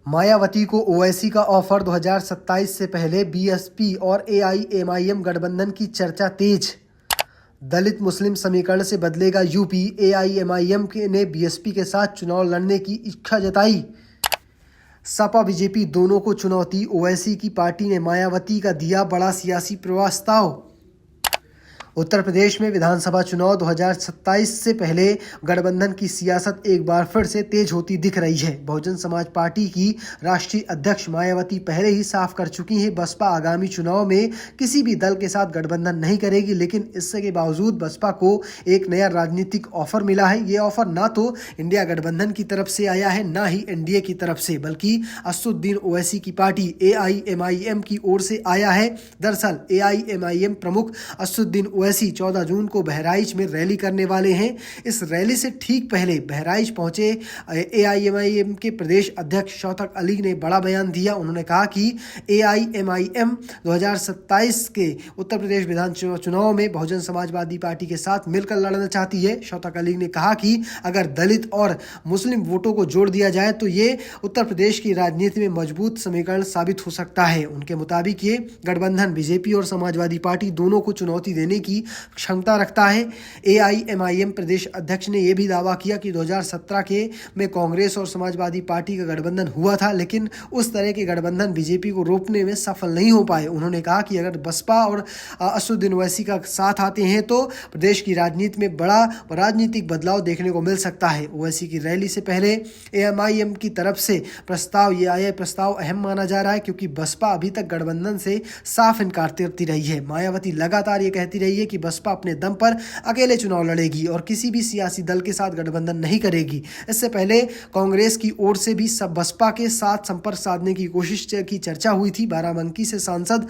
मायावती को ओवैसी का ऑफर 2027 से पहले बीएसपी और एआईएमआईएम गठबंधन की चर्चा तेज। दलित मुस्लिम समीकरण से बदलेगा यूपी, एआईएमआईएम ने बीएसपी के साथ चुनाव लड़ने की इच्छा जताई। सपा बीजेपी दोनों को चुनौती, ओवैसी की पार्टी ने मायावती का दिया बड़ा सियासी प्रस्ताव। उत्तर प्रदेश में विधानसभा चुनाव 2027 से पहले गठबंधन की सियासत एक बार फिर से तेज होती दिख रही है। बहुजन समाज पार्टी की राष्ट्रीय अध्यक्ष मायावती पहले ही साफ कर चुकी हैं, बसपा आगामी चुनाव में किसी भी दल के साथ गठबंधन नहीं करेगी। लेकिन इसके के बावजूद बसपा को एक नया राजनीतिक ऑफर मिला है। ये ऑफर ना तो इंडिया गठबंधन की तरफ से आया है, ना ही एनडीए की तरफ से, बल्कि असदुद्दीन ओवैसी की पार्टी एआईएमआईएम की ओर से आया है। दरअसल एआईएमआईएम प्रमुख असदुद्दीन ओवैसी 14 जून को बहराइच में रैली करने वाले हैं। इस रैली से ठीक पहले बहराइच पहुंचे एआईएमआईएम के प्रदेश अध्यक्ष शौकत अली ने बड़ा बयान दिया। उन्होंने कहा कि एआईएमआईएम 2027 के उत्तर प्रदेश विधानसभा चुनाव में बहुजन समाजवादी पार्टी के साथ मिलकर लड़ना चाहती है। शौकत अली ने कहा कि अगर दलित और मुस्लिम वोटों को जोड़ दिया जाए तो ये उत्तर प्रदेश की राजनीति में मजबूत समीकरण साबित हो सकता है। उनके मुताबिक ये गठबंधन बीजेपी और समाजवादी पार्टी दोनों को चुनौती देने की क्षमता रखता है। एआईएमआईएम प्रदेश अध्यक्ष ने यह भी दावा किया कि 2017 में कांग्रेस और समाजवादी पार्टी का गठबंधन हुआ था, लेकिन उस तरह के गठबंधन बीजेपी को रोकने में सफल नहीं हो पाए। उन्होंने कहा कि अगर बसपा और असदुद्दीन ओवैसी का साथ आते हैं तो प्रदेश की राजनीति में बड़ा राजनीतिक बदलाव देखने को मिल सकता है। ओवैसी की रैली से पहले एएमआईएम की तरफ से प्रस्ताव अहम माना जा रहा है, क्योंकि बसपा अभी तक गठबंधन से साफ इनकार करती रही है। मायावती लगातार ये कहती रही है कि बसपा अपने दम पर अकेले चुनाव लड़ेगी और किसी भी सियासी दल के साथ गठबंधन नहीं करेगी। इससे पहले कांग्रेस की ओर से भी सब बसपा के साथ संपर्क साधने की कोशिश की चर्चा हुई थी। बाराबंकी से सांसद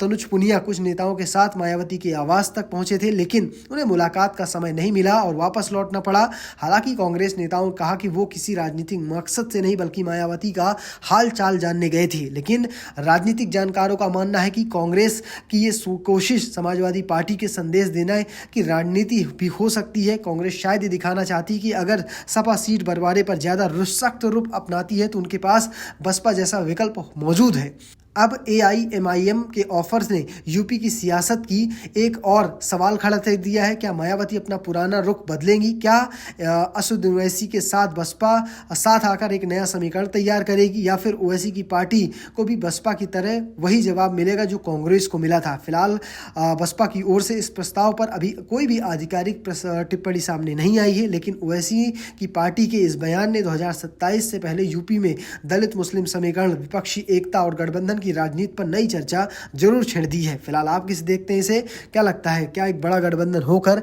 तनुज पुनिया कुछ नेताओं के साथ मायावती के आवास तक पहुंचे थे, लेकिन उन्हें मुलाकात का समय नहीं मिला और वापस लौटना पड़ा। हालांकि कांग्रेस नेताओं ने कहा कि वो किसी राजनीतिक मकसद से नहीं बल्कि मायावती का हाल चाल जानने गए थे। लेकिन राजनीतिक जानकारों का मानना है कि कांग्रेस की ये कोशिश समाजवादी पार्टी के संदेश देना है कि राजनीति भी हो सकती है। कांग्रेस शायद ये दिखाना चाहती है कि अगर सपा सीट बंटवारे पर ज्यादा सख्त रूप अपनाती है तो उनके पास बसपा जैसा विकल्प मौजूद है। अब एआईएमआईएम के ऑफर्स ने यूपी की सियासत की एक और सवाल खड़ा कर दिया है। क्या मायावती अपना पुराना रुख बदलेंगी? क्या असदुद्दीन ओवैसी के साथ बसपा साथ आकर एक नया समीकरण तैयार करेगी, या फिर ओवैसी की पार्टी को भी बसपा की तरह वही जवाब मिलेगा जो कांग्रेस को मिला था? फिलहाल बसपा की ओर से इस प्रस्ताव पर अभी कोई भी आधिकारिक टिप्पणी सामने नहीं आई है, लेकिन ओवैसी की पार्टी के इस बयान ने 2027 से पहले यूपी में दलित मुस्लिम समीकरण, विपक्षी एकता और गठबंधन की राजनीति पर नई चर्चा जरूर छेड़ दी है। फिलहाल आप किसे देखते हैं, इसे क्या लगता है? क्या एक बड़ा गठबंधन होकर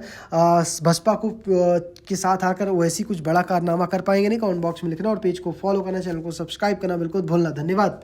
बसपा को के साथ आकर वैसी कुछ बड़ा कारनामा कर पाएंगे? नहीं, कमेंट बॉक्स में लिखना और पेज को फॉलो करना, चैनल को सब्सक्राइब करना बिल्कुल भूलना। धन्यवाद।